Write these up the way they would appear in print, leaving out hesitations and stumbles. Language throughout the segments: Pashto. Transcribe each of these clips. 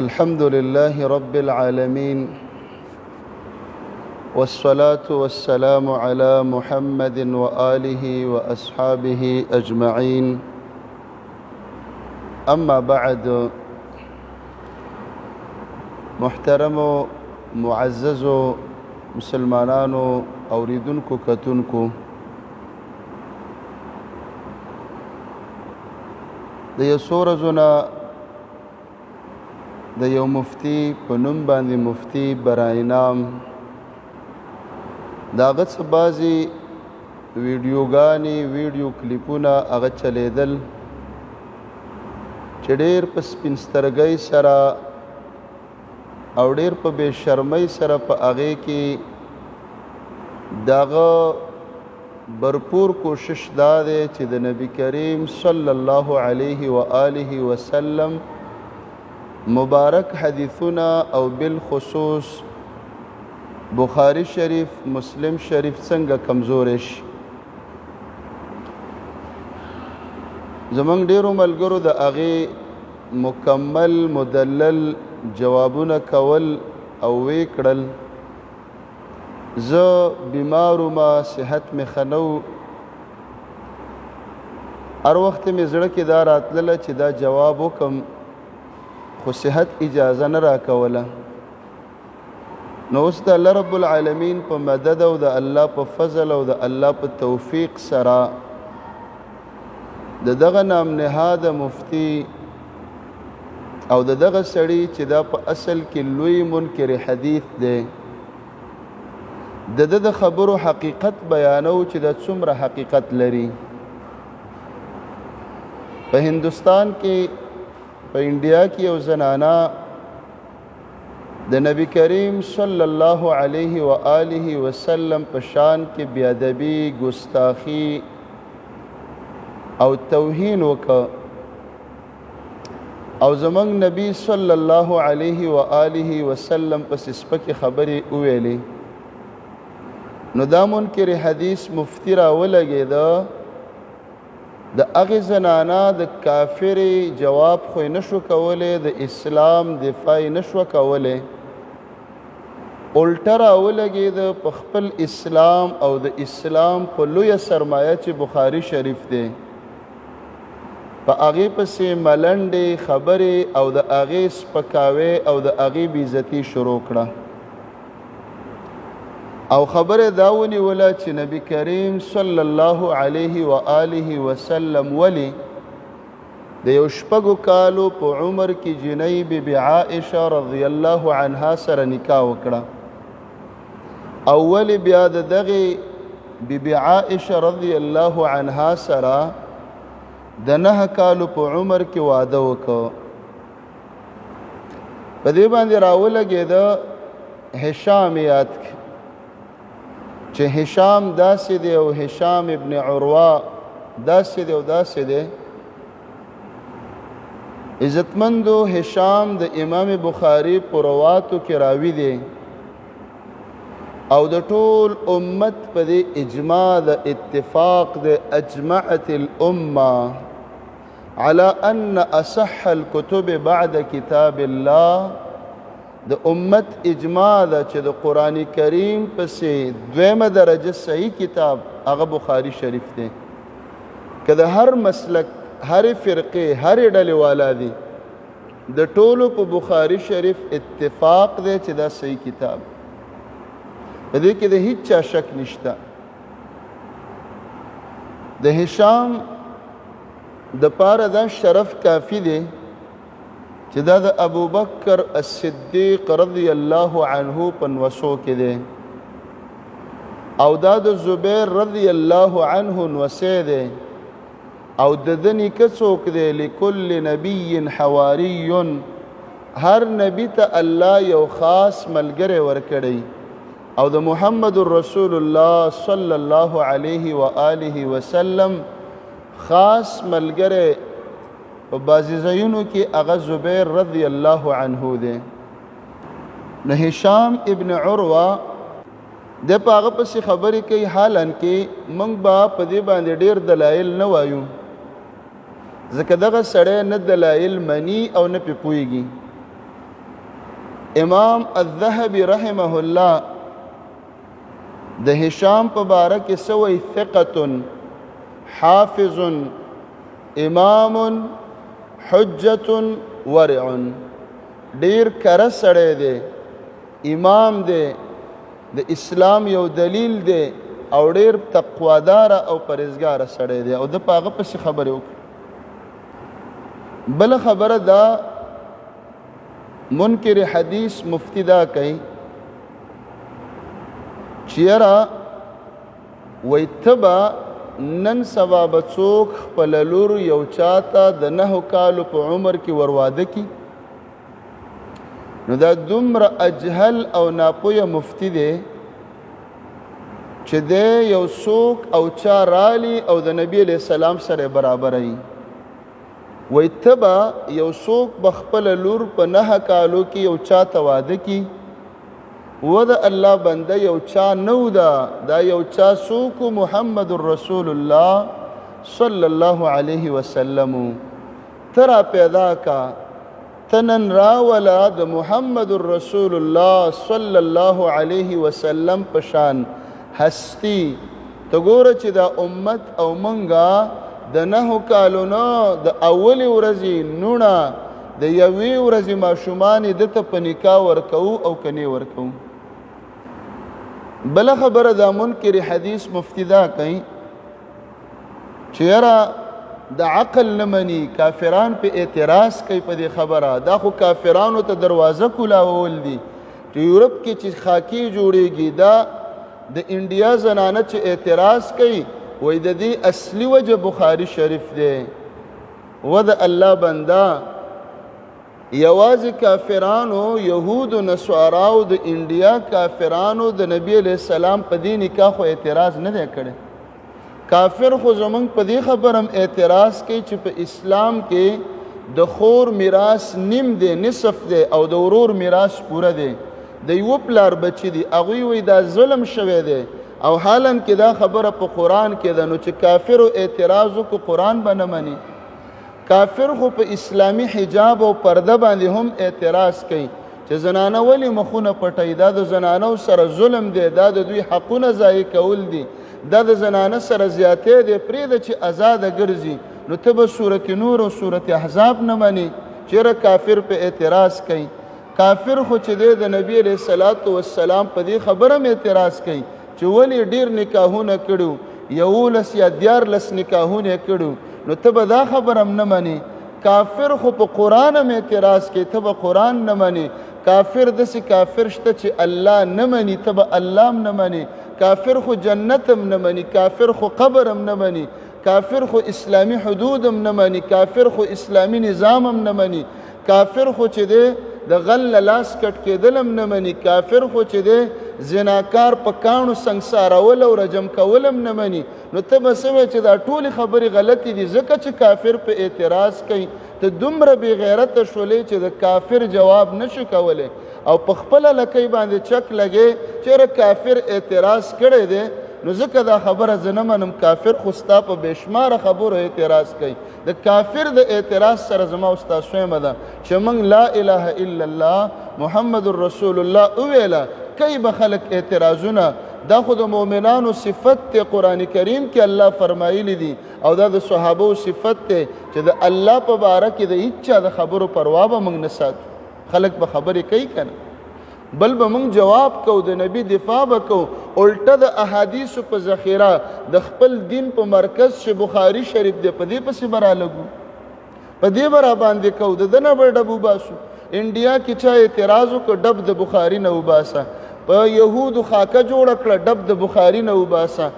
الحمد لله رب العالمين والصلاة والسلام على محمد وآله وأصحابه أجمعين أما بعد. محترم معزز مسلمانانو اوریدونکو کتونکو، د یو څو ورځو نه د یو مفتی په نوم باندې مفتی براینام د هغه څه بعضې ویډیو کلیپونه هغه چلیدل چې ډېر په سپین سترګۍ سره او ډېر په بې شرمۍ سره په هغې کې دغه برپور کوشش دا دی چې د نبی کریم صلی الله علیه و آله وسلم مبارک حدیثونه او بالخصوص بخاری شریف مسلم شریف څنګه کمزورې شي. زمونږ ډېرو ملګرو د هغې مکمل مدلل جوابونه کول او وی کړل. زه بیمارو ما صحت مې ښه نه و، هر وخت مې زړه کې دا راتلله چې دا جواب وکم، خو صحت اجازه نه راکوله. نو اوس د الله رب العالمین په مدد او د الله په فضل او د الله په توفیق سره د دغه نام نهاده مفتی او د دغه سړي چې دا په اصل کې لوی منکر حدیث دی، د خبرو حقیقت بیانو چې دا څومره حقیقت لري. په هندوستان کې په انډیا کې یو زنانه د نبی کریم صلی الله علیه و آله وسلم په شان کې بیادبی، ګستاخی او توهین وکړ او زمونږ نبی صلی الله علیه و آله وسلم پس سپکې خبرې وویلې. نو دا منکر حدیث مفتی راولګېده، د هغې زنانه د کافرې جواب خو یې نشو کولی، د اسلام دفاع یې نشوه کولی، الټه راولګېده په خپل اسلام او د اسلام په لویه سرمایه چې بخاري شریف دی، په هغې پسې ملنډې خبرې او د هغې سپکاوی او د هغې بېعزتي شروع کړه. او خبره دا ونیوله چې نبی کریم صلی الله علیه و آله وسلم ولی د یو شپږو کالو په عمر کې جنۍ بیبي عائشه رضی الله عنها سره نکاح وکړه، او ولی بیا د دغې بیبي عائشه رضی الله عنها سره د 9 کالو په عمر کې واده وکړ. په دې باندې راولګېده هشام یاد چې هشام داسې دی او هشام ابن عروه داسې دی او داسې دی. عزتمندو هشام د امام بخاری په رواتو کې راوي دی او د ټول امت په دې اجماع د اتفاق د اجمعت الامه على ان اصح الكتب بعد کتاب الله. د امت اجماع ده چې د قرآن کریم پسې دویمه درجه صحیح کتاب هغه بخاری شریف دی. که د هر مسلک، هر فرقه، هر ډلې والا دي، د ټولو په بخاری شریف اتفاق دی چې دا صحیح کتاب. په دې کې د هیڅ چا شک نشته. د هشام د پاره دا شرف کافی دی چې دا د ابوبکر الصدیق رضی الله عنه په نوسو کې دی، او دا د زبیر رضی الله عنه نوسی دی، او د ده نیکه څوک دی؟ لکل نبی حواری، هر نبی ته الله یو خاص ملګری ورکړی، او د محمد رسول الله صلی الله علیه و آله وسلم خاص ملګری په بعضې ځایونو کې هغه زبیر رضی الله عنه دی. نو هشام ابن عروه د په هغه پسې خبرې کوي، حالان کې موږ به په دې باندې ډېر دلایل نه وایو، ځکه دغه سړی نه دلایل مني او نه پې پوهېږي. امام الذهبی رحمه الله د هشام په باره کې سوی ثقة حافظ امام حجة ورع، ډیر کره سړی دی، امام دی، د اسلام یو دلیل دی او ډیر تقوادار او پرهیزګار سړی دی او د پاغه پسې خبرې وکړي. بل خبره دا منکر حدیث مفتی دا کوي چیرې وای تبا نن سبا بڅوک خپل لور یو چاته د 9 کالو په عمر کې ورواده کی، نو دا دومره اجهل او ناپوهه مفتی دی چې د یو څوک او چا رالی او د نبی علیہ السلام سره برابر ای. وای تبا یو څوک بخپل لور په 9 کالو کې یو چاته واده کی، و د الله بنده یو چا نو دا یو چا څوک محمد رسول الله صلی الله علیه وسلم ترا پیدا کا تنن راولا د محمد رسول الله صلی الله علیه وسلم پشان هستی تو ګوره چې دا امت او منګه د 9 کالو نه د اولی ورځې نونه د یوې ورځې ماشومان دته په نکاح ورکو او کني ورکو. بل خبره دا منکر حدیث مفتی دا کوي چې یاره د عقل نمنی کافران په اعتراض کوي په دې خبره، دا خو کافرانو ته دروازه کولاول دي چې یورپ کې چې خاکی جوړیږي دا د انډیا زنانه چې اعتراض کوي وای د دې اصلي وجه بخاری شریف دی. و د الله بندا یوازې کافرانو یهود و نصاراو د انډیا کافرانو د نبی علیہ السلام په دې نکاح خو اعتراض نه دی کړی. کافر خو زمونږ په دې خبرم اعتراض کوي چې په اسلام کې د خور میراث نیم دی، نصف دی او د ورور میراث پوره دی، د یو پلار بچی دی، هغوی وایي دا ظلم شوی دی او حالا کې دا خبره په قرآن کې ده. نو چې کافرو اعتراض وکړو قرآن به نه مني. کافر خو په اسلامی حجاب او پرده باندې هم اعتراض کوي چې زنانه ولی مخونه پټي، دا د زنانو سره ظلم دی، دا د دوی حقونه ضایع کول دي، دا د زنانه سره زیاتې دی، پرېږده چې آزاده ګرځي. نو ته به سورت نور او سورت احزاب نه مني. چیرې کافر په اعتراض کوي. کافر خو چې دی د نبی علیہ الصلوۃ والسلام په دې خبره م اعتراض کوي چې ولی ډیر نکاحونه کړو، 11 یا 14 نکاحونه کړو، نو ته به دا خبرم نه مني. کافر خو په قرآن م اعتراض کوي، ته به قرآن نه مني. کافر داسې کافر شته چې الله نه مني، ته به الله هم نه مني. کافر خو جنت هم نه مني، کافر خو قبر هم نه مني، کافر خو اسلامی حدود هم نه مني، کافر خو اسلامی نظام هم نه مني، کافر خو چې دی د غل لاس کټ کېدل هم نه مني، کافر خو چې دی زناکار په کاڼو سنګسارول او رجم کول هم نه مني. نو ته به څه وایې چې دا ټولې خبرې غلطې دي ځکه چې کافر په اعتراض کوي. ته دومره بې غیرته شولې چې د کافر جواب نشو کولی او په خپله لکۍ باندې چک لګې چېرې کافر اعتراض کړی دی. نو ځکه دا خبره زه نه منم. کافر خو ستا په بېشماره خبرو اعتراض کوي. د کافر د اعتراض سره زما او ستا سویمه ده چې موږ لا اله الا الله محمد رسول الله وویله، کوي به خلک اعتراضونه. دا خو د مؤمنانو صفت دی، قرآن کریم کې الله فرمایلی دي او دا د صحابو صفت دی چې د الله په باره کې د هیڅ چا د خبرو پروا به موږ نه ساتو. خلک به خبرې کوي که نه، بل به موږ جواب کو، د نبی دفاع به کو. الټه د احادیثو په ذخیره د خپل دین په مرکز چې بخاري شریف دی په دې پسې به رالګو، په دې به را باندې کو، د ده نه به ډب وباسو. انډیا کې چا اعتراض وکړ ډب د بخاري نه وباسه، په یهودو خاکه جوړه کړه ډب د بخاري نه وباسه.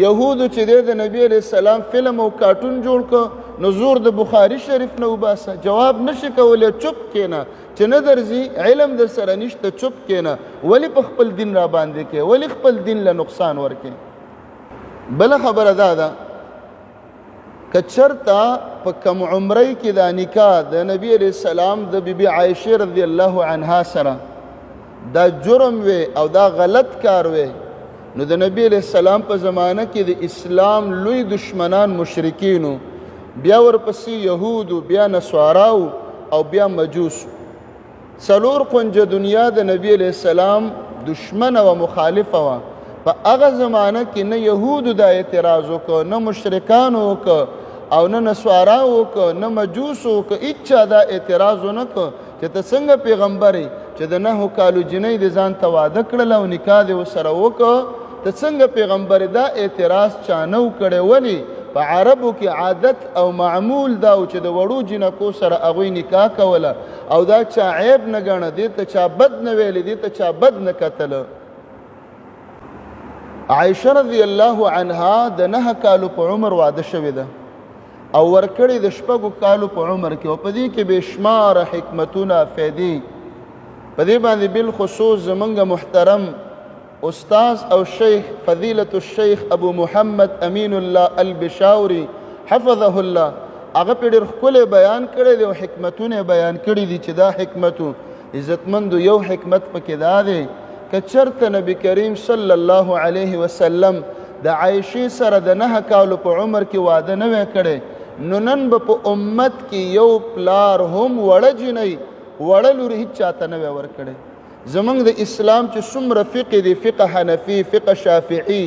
یهودو چې دی د نبی علیہ السلام فلم او کارټون جوړ کړ نو زور د بخاري شریف نه وباسه. جواب نشي کولی، چپ کېنه چې نه درځي علم در سره نشته، چپ کېنه. ولی په خپل دین را باندې کې، ولی خپل دین له نقصان ورکې. بله خبره دا ده که چرته په کم عمرۍ کې دا نکاح د نبی علیہ السلام د بیبي عایشې رضی الله عنها سره دا جرم وی او دا غلط کار وی، نو د نبی علیہ السلام په زمانه کې د اسلام لوی دشمنان مشرکینو، بیا ورپسې یهودو، بیا نصاراو او بیا مجوسو. څلور کونجه دنیا د نبی علیہ السلام دشمن و مخالف و په هغه زمانه کې نه یهودو دا اعتراض وکړ، نه مشرکانو وکړ او نه نسوارا وکړ، نه مجوس وکړ، هیچا دا اعتراض ونه کړ چې ته څنګه پیغمبر چې د 9 کالو جنۍ د ځان ته واده کړله او نکاح دې ورسره وکړ، ته څنګه پیغمبر؟ دا اعتراض چا نه و کړی. ولې؟ په عربو کې عادت او معمول دا و چې د وړو جنکو سره هغوی نکاح کوله او دا چا عیب نه ګڼه، دې ته چا بد نه ویلې، دې ته چا بد نه کتله. عائشه رضی الله عنها د 9 کالو په عمر واده شوې ده او ورکړې د 6 کالو په عمر کې، او په دې کې بشمار حکمتونه فائدې. په دې باندې بالخصوص زمونږ محترم استاذ او شیخ فضیلة الشیخ ابو محمد امین الله البشاوری حفظه الله هغه په ډېر ښکلی بیان کړی دی او حکمتونه بیان کړي دي چې دا حکمتو عزتمندو یو حکمت پکې دا دی که چرته نبی کریم صلی الله علیه وسلم د عایشې سره د 9 کالو په عمر کې واده نه وی کړی، نو نن به په امت کې یو پلار هم وړه جنۍ وړه لور هیڅ چاته نه وی ورکړی. زمونږ د اسلام چې څومره فقه دی، فقه حنفي، فقه شافعي،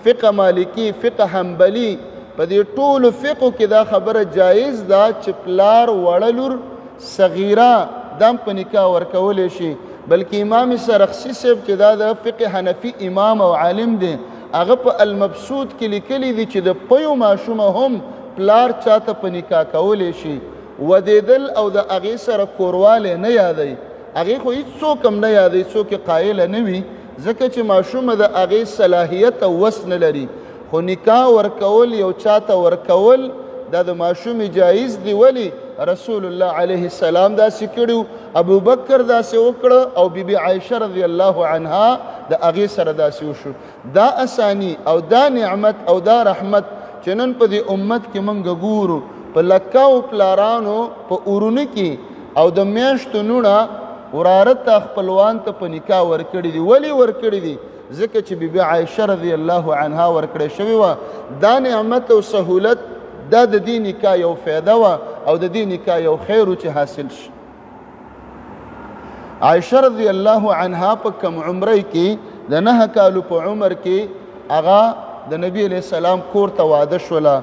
فقه مالکی، فقه حنبلي، په دې ټولو فقو کې دا خبره جایز ده چې پلار وړه لور صغیره دام په نکاح ورکولی شي. بلکې امام سرخسی صاحب چې دا د فقه حنفي امام او عالم دی، هغه په المبسوط کې لیکلی دي چې د پیو ماشومه هم پلار چاته په نکاح کولی شي. ودیدل او د هغې سره کوروالی نه یادوي، هغې خو هېڅوک هم نه یادوي، څوک یې قایله نه وي، ځکه چې ماشومه د هغې صلاحیت او وس نه لري. خو نکاح ورکول یو چاته ورکول دا د ماشومې جایز دی. ولی؟ رسول الله علیه السلام داسې کړي، ابو بکر داسې وکړه او بیبي عایشه رضی الله عنها د هغې سره داسې وشو. دا اسانی او دا نعمت او دا رحمت چې نن په دې امت کې موږ ګورو، په لکاو پلارانو په اورونه کې او د میاشتو نونه وراره ته خپلوان ته په نکاح ورکړي دي. ولې ورکړي دي؟ ځکه چې بیبي عایشه رضی الله عنها ورکړی شوې وه. دا نعمت او سهولت دا د دې نکاح یو فایده وه او د دې نکاح یو خیر چې حاصل شي. عایشه رضی الله عنها په کم عمرۍ کې د 9 کالو په عمر کې هغه د نبی علیه السلام کور ته واده شوله.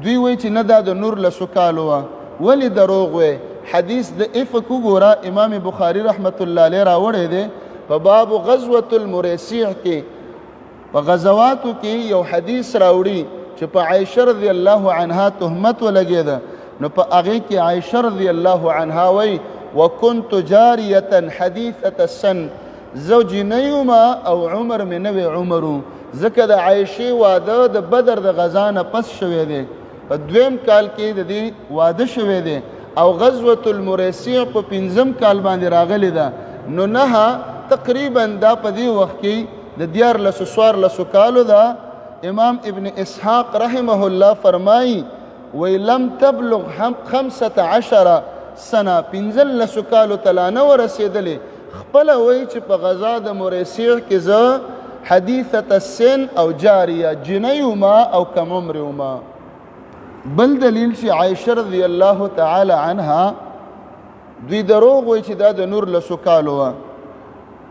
دوی وایي چې نه دا د 19 کالو وه. ولې دروغ وی؟ حدیث د افک وګوره، امام بخاری رحمت الله علیه راوړی دی په باب غزوة المریسیع کې. په غزواتو کې یو حدیث راوړي چې په عایشه رضی الله عنها تهمت ولګېده، نو په هغې کې عایشه رضی الله عنها وایي وکنت جاریة حدیثة السن، زه جنۍ ومه او عمر مې نوی عمر، ځکه د عایشې واده د بدر د غزا نه پس شوی دی، په 2م کال کې د دې واده شوی دی او غزوة المریسیع په 5م کال باندې راغلی ده. نو نه تقریبا دا په دې وخت کې د 14 کالو ده. امام ابن اسحاق رحمه الله فرمایي وی لم تبلغ 15 سنه، 15 کالو ته لا نه ورسېدلې. خپله وایي چې په غزا د مریسیع کې زه حدیثة السن او جاریه جنۍ ومه او کم عمر ومه. بل دلیل چې عایشه رضی الله تعالی عنها دوی دروغ وایي چې دا د 19 کالو وه.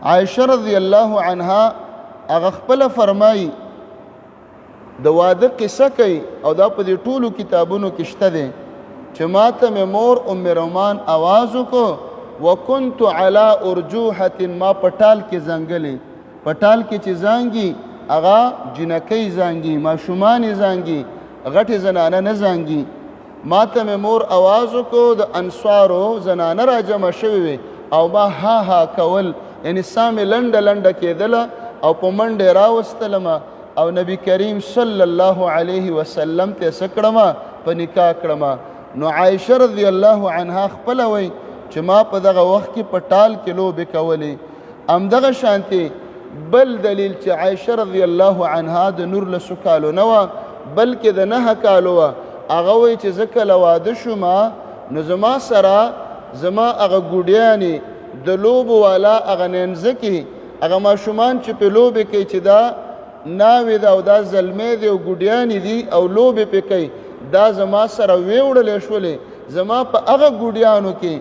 عایشه رضی الله عنها هغه خپله فرمایي د واده قصه کوي او دا په دې ټولو کتابونو کې شته دی چې ما ته مې مور ام رومان آواز وکړو وکنت علی ارجوحة، ما په ټال کې زنګلې. په ټال کې چې زانګي هغه جنکۍ زانګي، ماشومان یې زانګي، غټې زنانه نه زانګي. ما ته مې مور آواز وکړو، د انصارو زنانه را جمع شوې وې او ما ها ها کول، یعنې ساه مې لنډه لنډه کېدله او په منډې راوستلمه او نبی کریم صلی الله علیه وسلم ته څه کړمه؟ په نکاح کړمه. نو عایشه رضی الله عنها خپله وایي چې ما په دغه وخت کې په ټال کې لوبې کولې. همدغه شانتې بل دلیل چې عایشه رضی الله عنها د 19 کالو نه وه بلکې د 9 کالو وه. هغه وایي چې زه کله واده شومه نو زما سره زما هغه ګوډیانې د لوبو والا هغه نینځکې هغه ماشومان چې په لوبې کوي چې دا ناوې ده او دا زلمی دی او ګوډیانې دي او لوبې پې کوي، دا زما سره ویوړلې شولې. زما په هغه ګوډیانو کې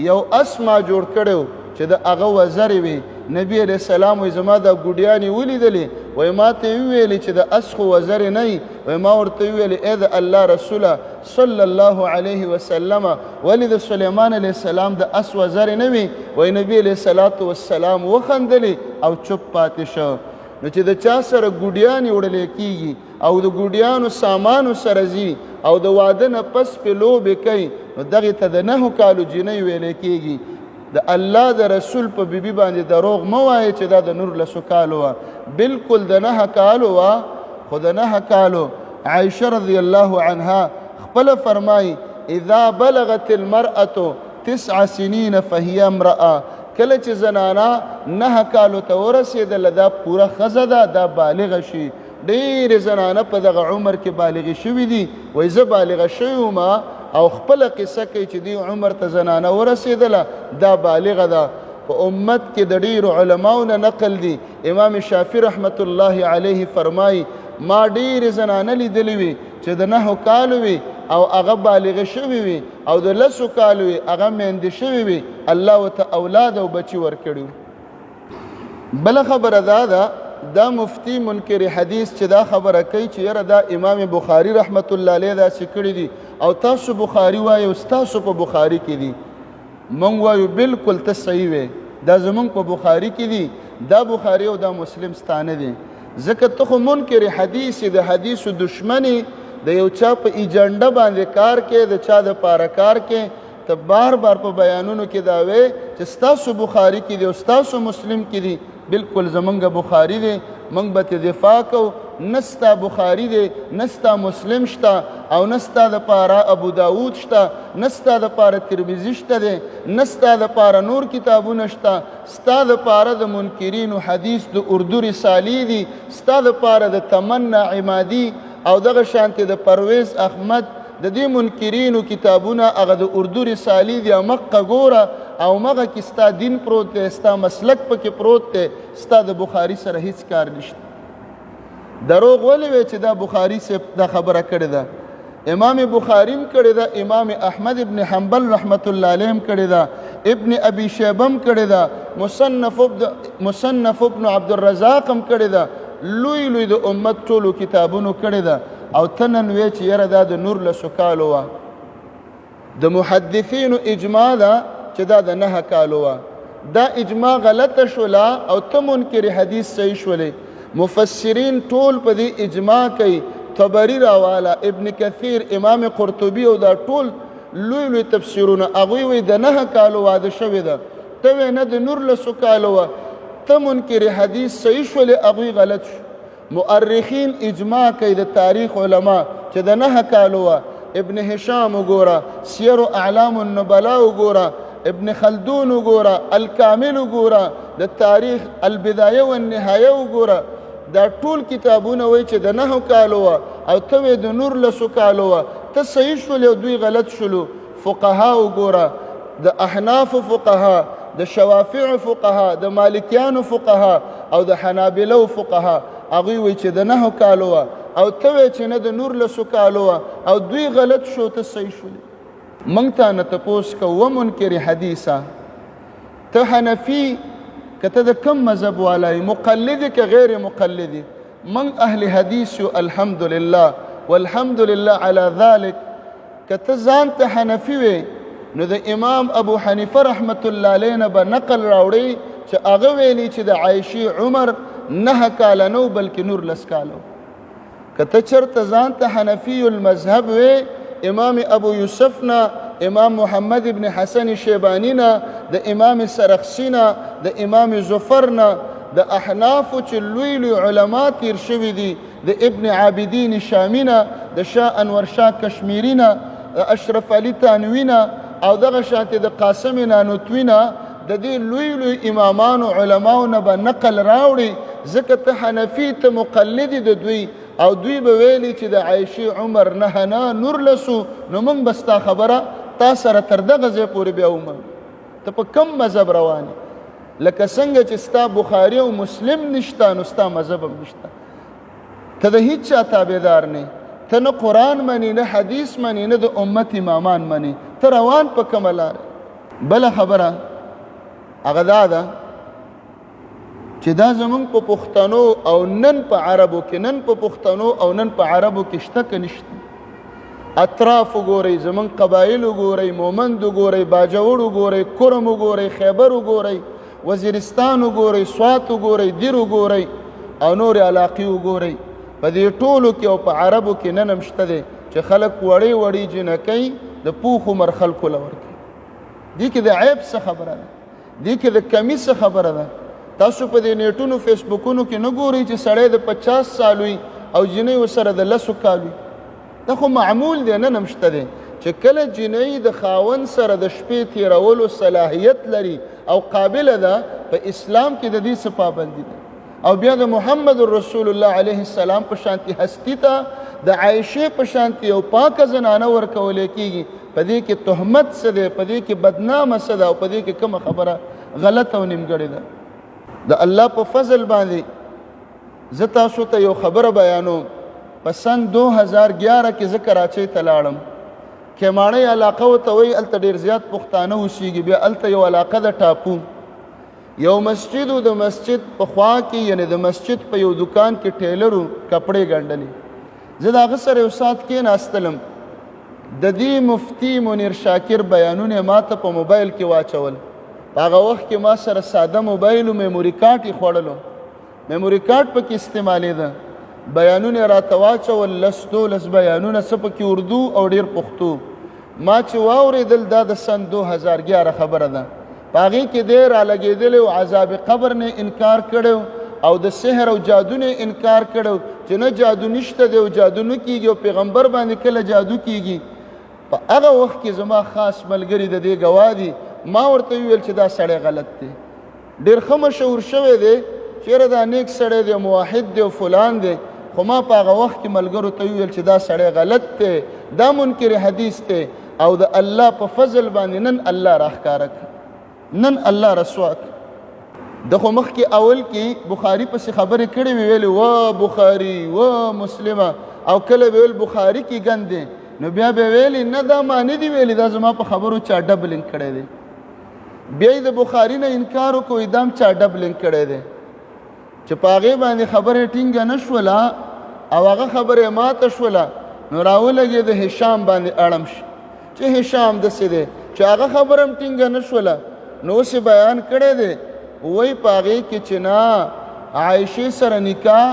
یو اس ما جوړ کړی چې د هغه وزرې وي. نبی علیه السلام وایي زما دا ګوډیانې ولیدلې، وایي ما ته یې وویلې چې د اس خو وزرې نه وي. وایي ما ورته وویلې ای د الله رسوله صلی الله علیه وسلم ولې د سلیمان علیه السلام د اس وزرې نه وي؟ وایي نبی علیه السلام وخندلې او چوپ پاتې شو. نو چې د چا سره ګوډیانې وړلې کېږي او د ګوډیانو سامانو سره ځي او د واده نه پس پې لوبې کوي، نو دغې ته د 9 کالو جینۍ ویلی کېږي. د الله د رسول په بیبي باندې دروغ مه وایې چې دا د 19 کالو وه، بلکل د 9 کالو وه. خو د 9 کالو عایشه رضی الله عنها خپله فرمایي اذا بلغت المرأة 9 سنین فهي امرأة. کله چې زنانه 9 کالو ته ورسېدله دا پوره ښځه ده، دا بالغه شي. ډېرې زنانه په دغه عمر کې بالغې شوي دي. وایي زه بالغه شوې ومه او خپله قصه کوي چې دې عمر ته زنانه ورسېدله، دا بالغه ده. په امت کې د ډېرو علماو نه نقل دي. امام شافعي رحمت الله علیه فرمایي ما ډېرې زنانه لیدلې وي چې د 9 کالو وي او هغه بالغه شوي وي او د 10 کالو وي هغه میندې شوي وي، الله ورته اولاد او بچي ورکړي. بله خبره دا مفتی منکر حدیث چې دا خبره کوي چې یاره دا امام بخاري رحمت الله علیه داسې کړي دي او تاسو بخاري وایو ستاسو په بخاري کې دي. موږ وایو بلکل ته صحیح وې، دا زمونږ په بخاري کې دي، دا بخاري او دا مسلم ستانه دي. ځکه ته خو منکر حدیث د حدیثو دشمني د یو چا په ایجنډه باندې کار کې، د چا د پاره کار کې. ته بار بار په بیانونو کې دا وې چې ستاسو بخاري کې دي او ستاسو مسلم کې دي. بلکل زمونږ بخاري دی، موږ به ته دفاع کوو. نستا بخاري دی، نستا مسلم شته او نستا د پاره ابو داود شته، نستا د پاره ترمذي شته دی، نستا د پاره نور کتابونه شته. ستا د پاره د منکرینو حدیث د اردو رسالې دي، ستا د پاره د تمنا عمادي او دغه شانتې د پرویز احمد د دې منکرینو کتابونه هغه د اردو رسالې دي. مقه ګوره او مغه کې ستا دین پروت دی، ستا مسلک پکې پروت دی، ستا د بخاري سره هیڅ کار نشته. دروغ ولې وی چې دا بخاري سے دا خبره کړې ده؟ امام بخاري هم کړې ده، امام احمد ابن حنبل رحمت الله علیه هم کړې ده، ابن ابي شیبه هم کړې ده، مصنف ابن عبدالرزاق هم کړې ده. لوی لوی د امت ټولو کتابونو کړې ده. او ته نن وی چې یاره دا د 19 کالو وه. د محدثینو اجماع ده چې دا د 9 کالو وه. دا اجماع غلطه شوله او ته منکر حدیث صحیح شولې. مفسرین ټول په دې اجماع کوي. طبري راواله، ابن کثیر، امام قرطبي او دا ټول لوی لوی تفسیرونه هغوی وایي د 9 کالو واده شوې ده. ته وایې نه د 19 کالو وه. ته منکر حدیث صحیح شولې، هغوی غلط شو. مؤرخین اجماع کوي د تاریخ علما چې د 9 کالو وه. ابن هشام وګوره، سیر اعلام النبلاء وګوره، ابن خلدون وګوره، الکامل وګوره، د تاریخ البدایه والنهایه وګوره. دا ټول کتابونه وایي چې د 9 کالو وه او ته وایې د 19 کالو وه. ته صحیح شولې او دوی غلط شولو. فقها وګوره، د احناف فقها، د شوافع فقها، د مالکیانو فقها او د حنابلو فقها هغوی وایي چې د 9 کالو وه او ته وایې چې نه د 19 کالو وه او دوی غلط شو، ته صحیح شولې. موږ ته نه تپوس کوو منکر حدیثه ته حنفي که ته د کم مذهب والا یې، مقلدي که غیر مقلدي. موږ اهل حدیث یو الحمدلله والحمدلله علی ذلک. که ته ځان ته حنفي وې نو د امام ابو حنیفه رحمت الله علیه نه به نقل راوړي چې هغه ویلي چې د عایشې عمر 9 کاله نو بلکې 19 کاله. که ته چېرته ځان ته حنفي المذهب وې، امام ابو یوسف نه، امام محمد ابن حسن شیبانی نه، د امام سرخسی نه، د امام زفر نه، د احنافو چې لوی لوی علما تیر شوي دي، د ابن عابدین شامی نه، د شاه انور شاه کشمیری نه، د اشرف علي تانوي نه او دغه شانتې د قاسم نانوتوي نه، د دې لوی لوی امامانو علماو نه به نقل راوړي. ځکه ته حنفي، ته مقلدي د دوی او دوی به ویلي چې د عایشې عمر 9 نه 19. نو موږ به ستا خبره تا سره تر دغه ځای پورې بیا ومنو. ته په کم مذهب روانې؟ لکه څنګه چې ستا بخاري او مسلم نشته نو ستا مذهب هم نشته. ته د هیڅ چا تابعدار نه، ته نه قرآن منې، نه حدیث منې، نه د امت امامان منې. ته روان په کومه لاره؟ بله خبره هغه دا ده چې دا زمونږ په پښتنو او نن په عربو کې شته که نشته. اطراف وګورئ، زمونږ قبایل وګورئ، مومند وګورئ، باجوړ وګورئ، کرم وګورئ، خیبر وګورئ، وزیرستان وګورئ، سوات وګورئ، دیر وګورئ او نور علاقې وګورئ. په دې ټولو کې او په عربو کې نن هم شته دی چې خلک وړې وړې جنکۍ د پوخ عمر خلکو له ورکوي. دې کې د عیب څه خبره ده؟ دې کې د کمی څه خبره ده؟ تاسو په دې نیټونو فیسبوکونو کې نه ګورئ چې سړی د 50 سال وي او جنۍ ورسره د 10 کال وي. دا خو معمول دی، نن هم شته دی چې کله جنۍ د خاوند سره د شپې تېرولو صلاحیت لري او قابله ده، په اسلام کې د دې څه پابندي ده. او بیا د محمد رسول الله علیه السلام په شانتي هستی ته د عایشې په شانتي یو پاکه زنانه ورکولی کېږي. په دې کې تهمت څه دی؟ په دې کې بدنامه څه ده؟ او په دې کې کومه خبره غلطه او نیمګړې ده؟ د الله په فضل باندې زه تاسو ته یو خبره بیانوم. په سن 2011 کې زه کراچۍ ته لاړم. کیماڼۍ علاقه ورته وایي، هلته ډېر زیات پښتانه اوسېږي. بیا هلته یو علاقه ده ټاپو، یو مسجد و. د مسجد په خوا کې یعنې د مسجد په یو دکان کې ټیلرو کپړې ګنډلې. زه د هغه سره یو ساعت کېناستلم. د دې مفتي منیر شاکر بیانونه ما ته په موبایل کې واچول. په هغه وخت کې ما سره ساده موبایل و، میموري کارټ یې خوړلو، میموري کارټ پکې استعمالېده. بیانونه راته واچول، 10-12 بیانونه، څه پکې اردو او ډېر پښتو. ما چې واورېدل دا د سن 2011 خبره ده. په هغې کې دی رالګېدلی او عذاب قبر نه انکار کړی او د سحر او جادو نه انکار کړی چې نه جادو نشته دی او جادو نه کېږي او پیغمبر باندې کله جادو کېږي. په هغه وخت کې زما خاص ملګري د دې ګواه دي. ما ورته وویل چې دا سړی غلط دی، ډېر ښه مشهور شوی دی، چېرې دا نیک سړی دی، موحد دی او فلان دی. خو ما په هغه وخت کې ملګرو ته وویل چې دا سړی غلط دی، دا منکر حدیث دی. او د الله په فضل باندې نن الله راښکاره کړ، نن الله رسوا کړ. د خو مخکې اول کې بخاري پسې خبرې کړې وې، ویلې وا بخاري وا مسلمه، او کله به ویل بخاري کې ګند دی، نو بیا به ویلې نه دا ما نه دي ویلې، دا زما په خبرو چا ډبلینګ کړی دی. بیا یې د بخاري نه انکار وکړو، دا هم چا ډبلینګ کړی دی. چې په هغې باندې خبرې ټینګه نه شوله او هغه خبرې ماته شوله، نو راولګېد د هشام باندې اړم شي چې هشام داسې دی چې هغه خبره هم ټینګه نه شوله. نو اوس بیان کړی دی، وایي په هغې کې چې نه عایشې سره نکاح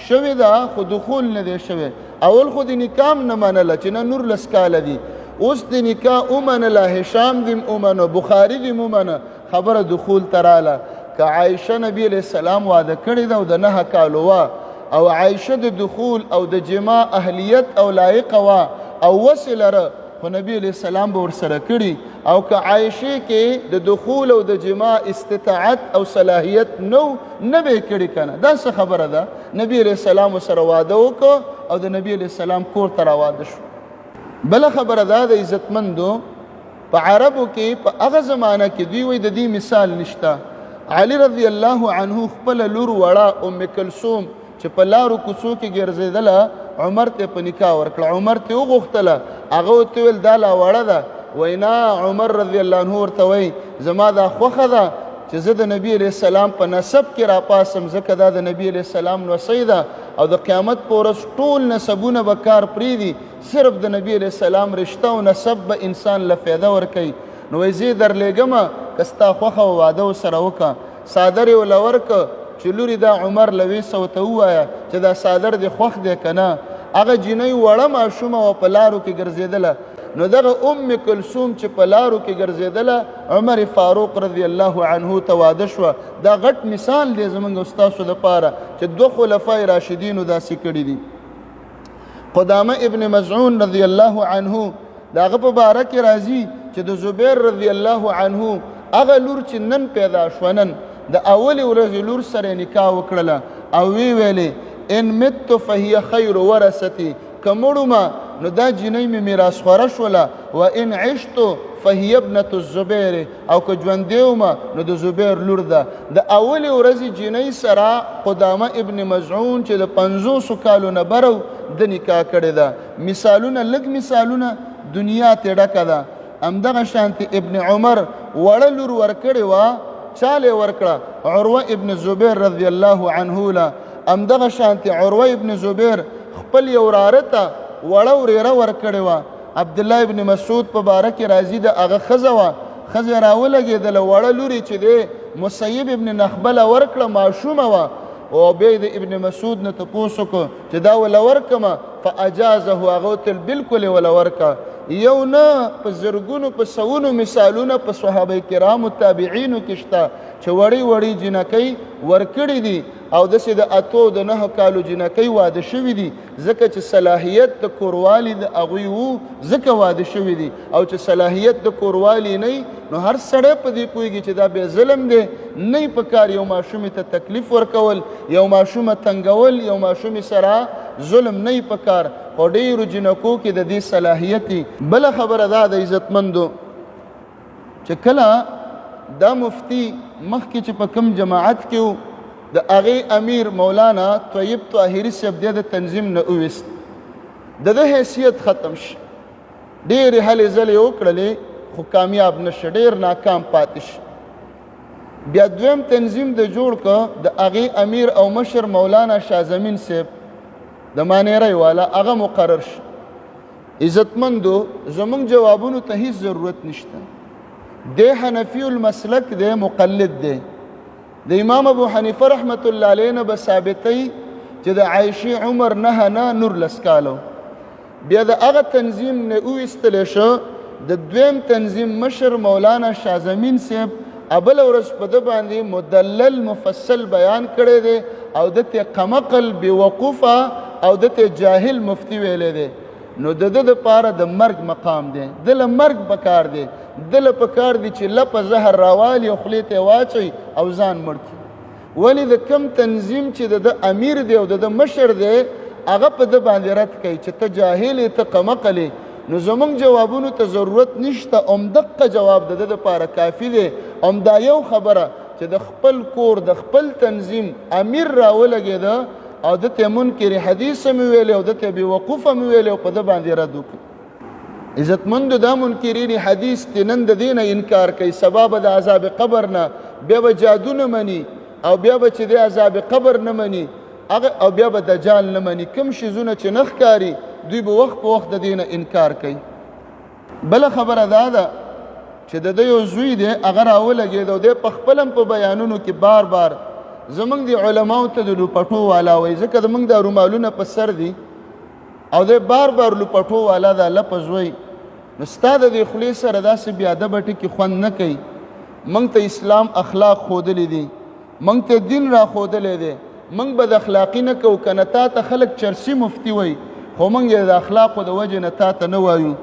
شوې ده خو دخول نه دی شوی. اول خو د نکاح هم نه منله چې نه 19 کاله دي، اوس د نکاح ومنله، هشام دې هم ومنه، بخاري دې هم ومنه، خبره دخول ته راله. که عایشه نبی علیه السلام واده کړې ده او د 9 کالو وه، او عایشه د دخول او د جما اهلیت او لایقه وه او وسې لره، خو نبی علیه السلام به ورسره کړي. او که عایشې کې د دخول او د جما استطاعت او صلاحیت نه به یې کړي که نه. دا څه خبره ده؟ نبی علیه السلام ورسره واده وکړو او د نبی علیه السلام کور ته راواده شو. بله خبره دا د عزتمندو په عربو کې په هغه زمانه کې دوی وایي د دې مثال نشته. علي رضی الله عنه خپله لور وړه ام کلثوم چې په لارو کوڅو کې ګرځېدله، عمر ته په نکاح ورکړه. عمر ته وغوښتله، هغه ورته ویل دا لا وړه ده. وینا عمر رضی الله عنه ورته وایي زما دا خوښه ده چې زه د نبي علیه السلام په نسب کې راپاسم، ځکه دا د نبي علیه السلام نوسی ده او د قیامت په ورځ ټول نسبونه به کار پرېږدي، صرف د نبي علیه السلام رشته او نسب به انسان له فایده ورکوي. نو وایي زه یې درلېږمه، که ستا خوښه و واده ورسره وکړه. څادر یې ورله ورکړه چې لورې دا عمر له ویسه ورته ووایه چې دا څادر دې خوښ دی که نه. هغه جینۍ وړه ماشومه وه په لارو کې ګرځېدله. نو دغه ام کلثوم چې په لارو کې ګرځېدله، عمر فاروق رضی الله عنه ته واده شوه. دا غټ مثال دی زموږ ستاسو دپاره چې 2 خلفای راشدینو داسې کړي دي. قدامه ابن مزعون رضی الله عنه د هغه په باره کې راځي چې د زبیر رضی الله عنه هغه لور چې نن پیدا شوه، نن د اولې ورځې لور سره نکاح وکړله او وی ویلې ان مت فهي خیر ورثتي، که مړومه نو دا جینۍ مې میراث خوره شوله، و ان عشتو فهي ابنة الزبیر، او که ژوندی ومه نو د زبیر لور ده. د اولې ورځې جینۍ سره قدامه ابن مزعون چې د 50 کالو نه برو د نکاح کړې ده. مثالونه لږ مثالونه دنیا ته ډکه ده. همدغه شانتې ابن عمر وړه لور ورکړې وه چاله ورکړه عروه ابن زبیر رضی الله عنه له همدغه شانتې عروه ابن زبیر خپل یو وراره ته وړه ورېره ورکړې وه عبدالله ابن مسعود په باره کې راځي د هغه ښځه وه ښځې راولګېدله وړه لورې چې دی مسیب ابن نخبله ورکړه ماشومه وه او بیا د ابن مسعود نه تپوس وکړو چې دا وله ورکمه فاجازه هغه تل بالکل یې وله ورکه یو نه په زرګونو په سوونو مثالونه په صحابه کرامو تابعینو کې شته چې وړې وړې جنکۍ ورکړي دي او داسې د اتو د 9 کالو جنکۍ واده شوي دي ځکه چې صلاحیت د کوروالي د هغوی وو ځکه واده شوي دي او چې صلاحیت د کوروالي نه نو هر سړی په دې پوهېږي چې دا بې ظلم دی نه په کار یو ماشومې ته تکلیف ورکول یو ماشومه تنګول یو ماشومې سره ظلم نه په کار په ډېرو جنکو کې د دې صلاحیت دي بله خبره دا د عزتمندو چې کله دا مفتی مخکې چې په کوم جماعت کې و د هغې امیر مولانا طیب طاهري صاحب دی د تنظیم نه وویست د ده حیثیت ختم شي ډېرې هلې ځلې وکړلې خو کامیاب نه شه ډېر ناکام پاتې شي بیا دویم تنظیم د جوړ که د هغې امیر او مشر مولانا شاه زمین صاحب د مانیری والا هغه مقرر شي عزتمندو زمونږ جوابونو ته هیڅ ضرورت نشته دی حنفی المسلک دی مقلد دی د امام ابو حنیفه رحمت الله علیه نه به ثابتوي چې د عایشې عمر نه نور لس کالو بیا د هغه تنظیم نه وویستلی شو د دویم تنظیم مشر مولانا شاه زمین صاحب بله ورځ په ده باندې مدلل مفصل بیان کړی دی او ده ته قمقل بېوقوفه او ده ته جاهل مفتی ویلی دی نو د ده دپاره د مرګ مقام دی ده له مرګ پکار دی ده له پکار دی چې لپه زهر راوالي او خولې ته یې واچوي او ځان مړ کړي ولې د کم تنظیم چې د ده امیر دی او د ده مشر دی هغه په ده باندې رد کوي چې ته جاهل یې ته قمقل یې نو زمونږ جوابونو ته ضرورت نشته همدقه جواب د ده دپاره کافي دی همدا یو خبره چې د خپل کور د خپل تنظیم امیر راولګېده او د ته منکر حدیث مې ویلې او د ته بېوقوفه مې ویلې او په ده باندې رد وکړي عزتمندو دا منکرین حدیث دی نن د دې نه انکار کوي سبا به د عذاب قبر نه بیا به جادو نه مني او بیا به چې د عذاب قبر نه مني او بیا به دجال نه مني کوم شیزونه چې نه ښکاري دوی به وخت په وخت د دې نه انکار کوي بله خبره دا ده چې د ده یو زوی دی هغه راولګېد او دی په خپل هم په بیانونو کې بار بار زمونږ د علماو ته د لوپټو والا وایي ځکه زمونږ دا رومالونه په سر دي او دی بار بار لوپټو والا دا لفظ وایي نو ستا د دې خولې سره داسې بېادبه ټکي خوند نه کوي موږ ته اسلام اخلاق ښودلی دي موږ ته دین راښودلی دی موږ بد اخلاقي نه کوو که نه تا ته خلک چرسي مفتي وایي خو موږ یې د اخلاقو د وجې نه تا ته نه وایو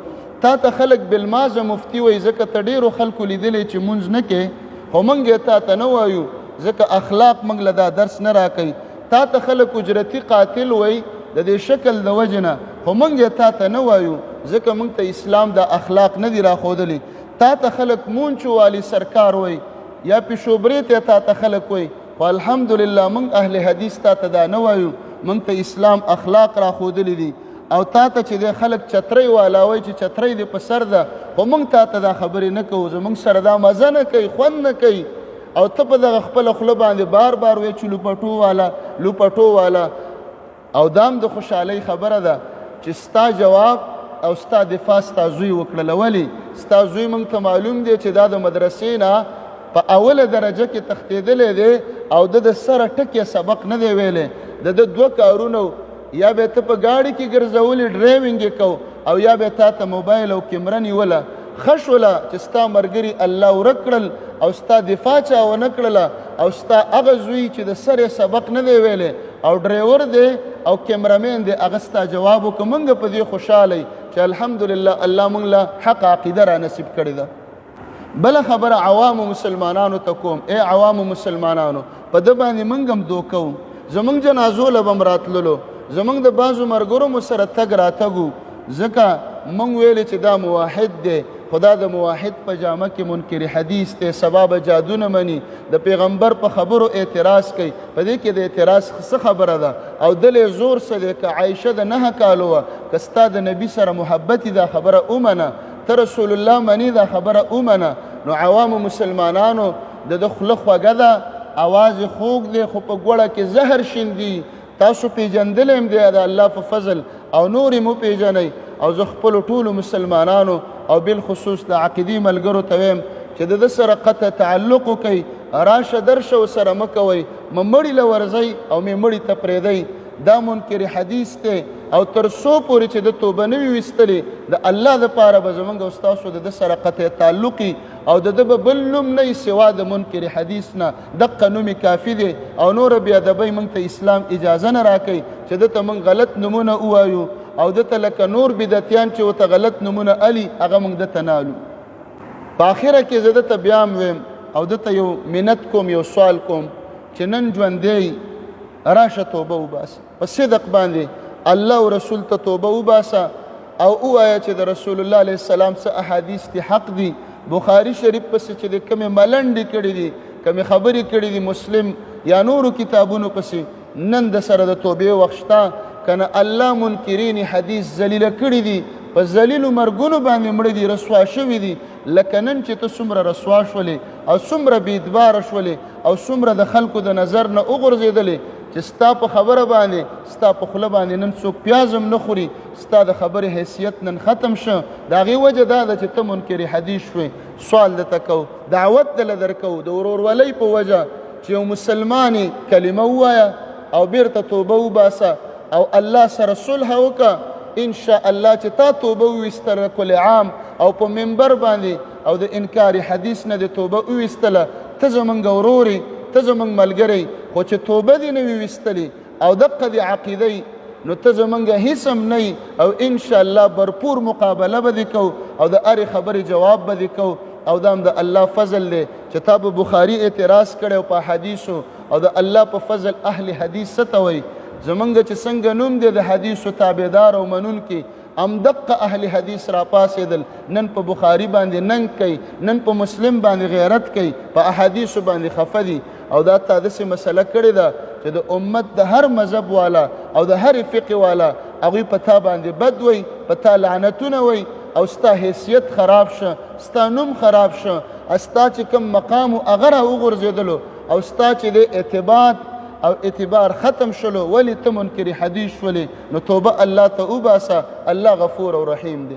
تا ته خلک بالمازه مفتي وایي ځکه ته ډېرو خلکو لیدلی چې مونځ نه کوې خو موږ یې تا ته نه وایو ځکه اخلاق موږ له دا درس نه راکوي تا ته خلک اجرتي قاتل وایي د دې شکل د وجې نه خو موږ یې تا ته نه وایو ځکه موږ ته اسلام د اخلاق نه دي راښودلی تا ته خلک مونچو والی سرکار وایي یا پیشوبرې ته تا ته خلک وایي خو الحمدلله موږ اهل حدیث تا ته دا نه وایو موږ ته اسلام اخلاق راښودلی دي او تا ته چې دی خلک چترۍ والا وایي چې چترۍ دې په سر ده خو موږ تا ته دا خبرې نه کوو زموږ سره دا مزه نه کوي خوند نه کوي او ته په دغه خپله خوله باندې بار بار وایي چې لوپټو والا او دام د خوشحالۍ خبره ده چې ستا جواب او ستا دفاع ستا زوی وکړله ولې ستا زوی موږ ته معلوم دی چې دا د مدرسې نه په اوله درجه کې تښتېدلی دی او د سره ټکیه سبق نه دی ویلی د 2 کارونه یا به ته په ګاډي کې ګرځولې ډرایوینګ یې کو او یا به تا ته موبایل او کیمره نیوله ښه شوله چې ستا ملګري الله ورک کړل او ستا دفاع چا ونه کړله او ستا هغه زوی چې د سر سبق نه دی ویلی او ډرایور دی او کیمرامین دی هغه ستا جواب وکړه موږ په دې خوشحاله چې الحمدلله الله موږ له حق عقیده را نصیب کړې ده بله خبره عوامو مسلمانانو ته کوم ای عوامو مسلمانانو په ده باندې موږ هم دوکو زموږ جنازو له به م راتللو زمونږ د بعضو ملګرو مو سره تګ راتګو ځکه موږ ویلې چې دا موحد دی خدا د موحد په جامه کې منکر حدیث دی سبا به جادو نه مني د پیغمبر په خبرو اعتراض کوي په دې کې د اعتراض څه خبره ده او دلې زور څه دی که عایشه د 9 کالو وه که ستا د نبي سره محبت دا خبره ومنه ته رسول الله مني دا خبره ومنه نو عوامو مسلمانانو د خوله خوږه ده، اواز یې خوږ دی، خو په ګوړه کې زهر شیندي. تاسو پیژندلی هم دی د الله په فضل او نور یې مو پیژنئ. او زه خپلو ټولو مسلمانانو او بالخصوص د عقیدي ملګرو ته وایم چې د ده سره قطع تعلق وکئ، راشه درشه ورسره مه کوئ، مړي له ورځئ او مړي ته پرېږدئ. دا منکر حدیث دی او تر څو پورې چې د توبه نه وي ویستلې د الله دپاره به زموږ او ستاسو د ده سره قطع تعلق او د ده به بل نوم نه وي سوا د منکر حدیث نه. دقه نوم یې کافي دی او نوره بېادبۍ موږ ته اسلام اجازه نه راکوي چې ده ته موږ غلط نومونه ووایو او ده ته لکه نور بدعتیان چې ورته غلط نومونه الي هغه موږ ده ته نه الو. په آخره کې زه ده ته بیا هم ویم او ده ته یو منت کوم، یو سوال کوم چې نن ژوندی راشه توبه وباسه، په صدق باندې الله او رسول ته توبه وباسه او ووایه چې د رسول الله علیه السلام څه احادیث دي حق دي. بخاري شریف پسې چې د کومې ملنډې کړي دي، کومې خبرې کړي دي، مسلم یا نورو کتابونو پسې نن د سره د توبې وخت شته که نه الله منکرین حدیث ذلیله کړي دي، په ذلیلو مرګونو باندې مړه دي، رسوا شوي دي. لکه نن چې ته څومره رسوا شولې او څومره بېاعتباره شولې او څومره د خلکو د نظر نه وغورځېدلې چې ستا په خبره باندې ستا په خوله باندې نن څوک پیاز هم نه خوري، ستا د خبرې حیثیت نن ختم شه. د هغې وجه دا ده چې ته منکر حدیث شوې. سوال درته کوو، دعوت دله درکوو د ورورولۍ په وجه چې یو مسلمان کلمه ووایه او بیرته توبه وباسه او الله سره صلح وکړه. ان شاء الله چې تا توبه وویستله کل عام او په منبر باندې او د انکار حدیث نه د توبه وویستله، ته زمونږ ورورې، ته زمونږ ملګری. خو چې توبه دې نه وي ویستلې او دقه دې عقیده نو ته زمونږ هیڅ هم نه او ان شاء الله برپور مقابله به دې کوو او د هرې خبرې جواب به دې کوو. او دا هم د الله فضل دی چې تا په بخاري اعتراض کړی په حدیثو او د الله په فضل اهل حدیث څه ته وایي. زمونږ چې څنګه نوم دی د حدیثو تابعدار او منونکي، همدقه اهل حدیث را پاسېدل، نن په بخاري باندې ننګ کوي، نن په مسلم باندې غیرت کوي، په احادیثو باندې خفه دي. او دا تا داسې مسله کړې ده چې د امت د هر مذهب والا او د هر فقه والا هغوی په تا باندې بد وی، په تا لعنتونه وی او ستا حیثیت خراب شه، ستا نوم خراب شه، ستا چې کوم مقام و هغه را وغورځېدلو او ستا چې د اعتبار او اعتبار ختم شلو. ولی ته منکر حدیث شولې نو توبه الله ته وباسه، الله غفور او رحیم دی.